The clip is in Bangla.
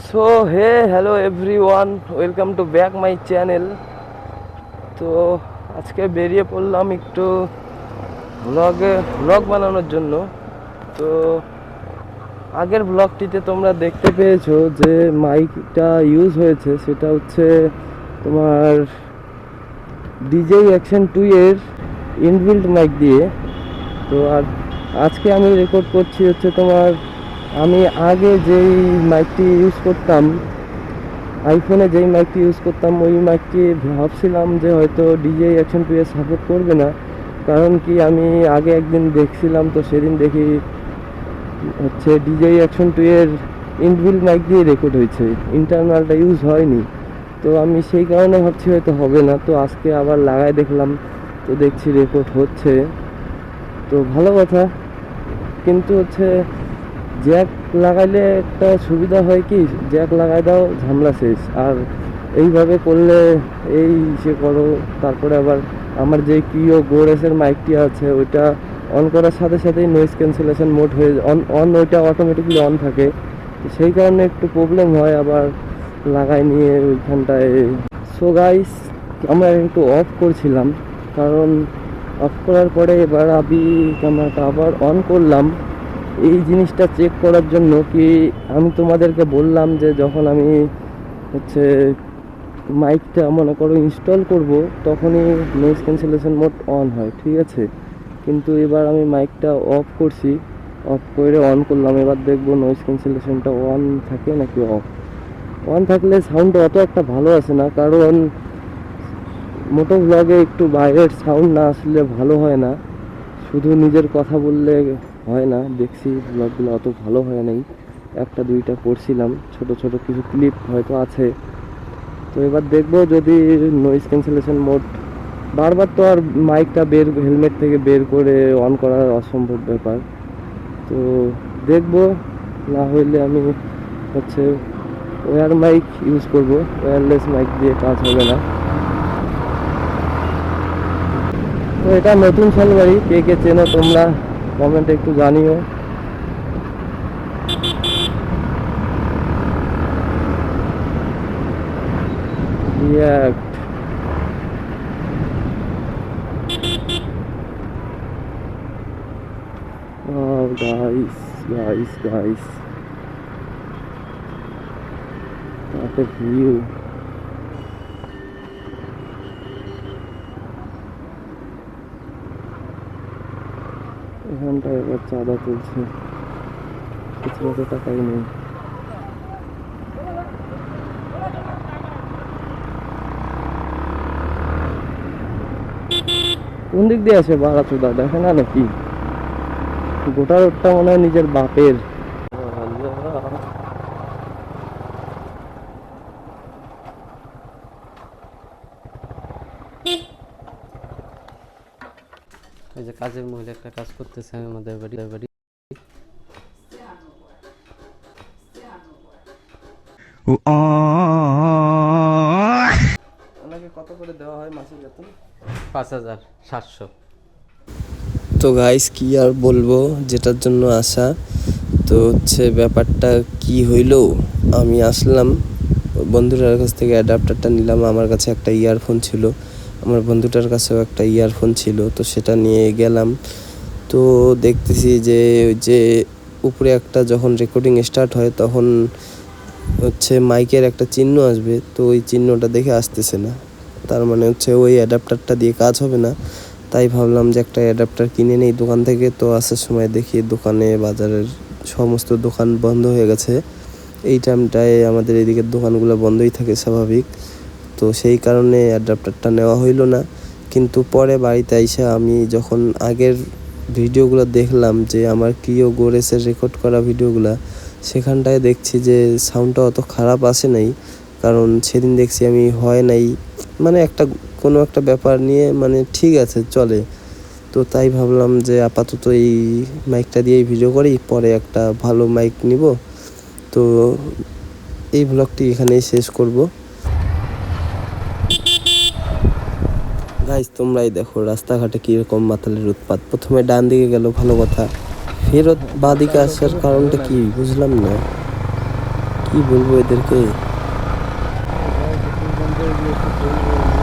So hey hello everyone, welcome to back my channel. তো আজকে বেরিয়ে পড়লাম একটু ব্লগ বানানোর জন্য। তো আগের ব্লগটিতে তোমরা দেখতে পেয়েছো যে মাইকটা ইউজ হয়েছে, সেটা হচ্ছে তোমার ডিজে অ্যাকশন 2 এর ইনবিল্ট মাইক দিয়ে। তো আর আজকে আমি রেকর্ড করছি হচ্ছে তোমার, আমি আগে যেই মাইকটি ইউজ করতাম, আইফোনে যেই মাইকটি ইউজ করতাম, ওই মাইকটি ভাবছিলাম যে হয়তো ডিজে অ্যাকশন 2 এর সাপোর্ট করবে না। কারণ কি, আমি আগে একদিন দেখছিলাম, তো সেদিন দেখি হচ্ছে ডিজে অ্যাকশন 2 এর ইনবিল্ট মাইক দিয়ে রেকর্ড হয়েছে, ইন্টারনালটা ইউজ হয়নি। তো আমি সেই কারণে ভাবছি হয়তো হবে না। তো আজকে আবার লাগাই দেখলাম, তো দেখছি রেকর্ড হচ্ছে। তো ভালো কথা, কিন্তু হচ্ছে জ্যাক লাগাইলে একটা সুবিধা হয় কি, জ্যাক লাগাই দাও, ঝামেলা শেষ। আর এইভাবে করলে এই সে করো, তারপরে আবার আমার যে কিও গোরেসের মাইকটি আছে, ওইটা অন করার সাথে সাথেই নয়েজ ক্যান্সেলেশন মোড হয়ে অন ওইটা অটোমেটিকলি অন থাকে। তো সেই কারণে একটু প্রবলেম হয় আবার লাগাই নিয়ে ওইখানটায়। সো গাইস, আমরা একটু অফ করছিলাম, কারণ অফ করার পরে এবার আমি ক্যামেরাটা আবার অন করলাম এই জিনিসটা চেক করার জন্য। কি আমি তোমাদেরকে বললাম যে যখন আমি হচ্ছে মাইকটা মনে করো ইনস্টল করব, তখনই নয়েজ ক্যান্সেলেশন মোড অন হয়, ঠিক আছে। কিন্তু এবার আমি মাইকটা অফ করছি, অফ করে অন করলাম। এবার দেখবো নয়েজ ক্যান্সেলেশনটা অন থাকে নাকি অফ। অন থাকলে সাউন্ডটা অত একটা ভালো আসে না, কারণ মোটো ব্লগে একটু বাইরের সাউন্ড না আসলে ভালো হয় না। শুধু নিজের কথা বললে হয় না, দেখছি ব্লগগুলো অত ভালো হয় নাই। একটা দুইটা করছিলাম, ছোট ছোট কিছু ক্লিপ হয়তো আছে। তো এবার দেখবো যদি নয়েজ ক্যান্সেলেশন মোড, বারবার তো আর মাইকটা হেলমেট থেকে বের করে অন করা অসম্ভব ব্যাপার। তো দেখবো, না হইলে আমি হচ্ছে ওয়্যার মাইক ইউজ করব, ওয়্যারলেস মাইক দিয়ে কাজ হবে না। তো এটা নতুন শালবাড়ি, কে কে চেনো তোমরা কমেন্টে একটু জানিও। React. Oh guys, what a view. এখানটায় এবার চাঁদা তুলছে, খুচরো টাকাই নেই। কোন দিক দিয়ে আসে বাড়া চোদা, দেখে না নাকি? গোটা রোডটা মনে হয় নিজের বাপের। এই যে কাজের মহিলা একটা কাজ করতেছে আমাদের বাড়ি। ওনাকে কত করে দেওয়া হয় মাসিক বেতন? 5,700। তো গাইস, কি আর বলবো, যেটার জন্য আসা। তো হচ্ছে ব্যাপারটা কি হইলো, আমি আসলাম বন্ধুটার কাছ থেকে অ্যাডাপ্টারটা নিলাম। আমার কাছে একটা ইয়ারফোন ছিল, আমার বন্ধুটার কাছেও একটা ইয়ারফোন ছিল, তো সেটা নিয়ে গেলাম। তো দেখতেছি যে ওই যে উপরে একটা যখন রেকর্ডিং স্টার্ট হয়, তখন হচ্ছে মাইকের একটা চিহ্ন আসবে, তো ওই চিহ্নটা দেখে আসতেছে না। তার মানে হচ্ছে ওই অ্যাডাপ্টারটা দিয়ে কাজ হবে না। তাই ভাবলাম যে একটা অ্যাডাপ্টার কিনে নেই দোকান থেকে। তো আসার সময় দেখি দোকানে, বাজারের সমস্ত দোকান বন্ধ হয়ে গেছে। এই টাইমটায় আমাদের এদিকের দোকানগুলো বন্ধই থাকে স্বাভাবিক। তো সেই কারণে অ্যাডাপ্টারটা নেওয়া হইলো না। কিন্তু পরে বাড়িতে আইসা আমি যখন আগের ভিডিওগুলো দেখলাম, যে আমার কিও গোরেসের রেকর্ড করা ভিডিওগুলো, সেখানটায় দেখছি যে সাউন্ডটা অত খারাপ আসে নাই। কারণ সেদিন দেখছি আমি হয় নাই, মানে কোনো একটা ব্যাপার নিয়ে মানে ঠিক আছে, চলে। তো তাই ভাবলাম যে আপাতত এই মাইকটা দিয়েই ভিডিও করি, পরে একটা ভালো মাইক নিব। তো এই ব্লগটি এখানেই শেষ করব। গাইস, তোমরাই দেখো রাস্তাঘাটে কীরকম মাতালের উৎপাত। প্রথমে ডান দিকে গেল, ভালো কথা, ফেরত বাঁ দিকে আসার কারণটা কি বুঝলাম না। কি বলবো এদেরকে? পেট্রোল পাম্পে গিয়ে একটু তেল ভরে নিই।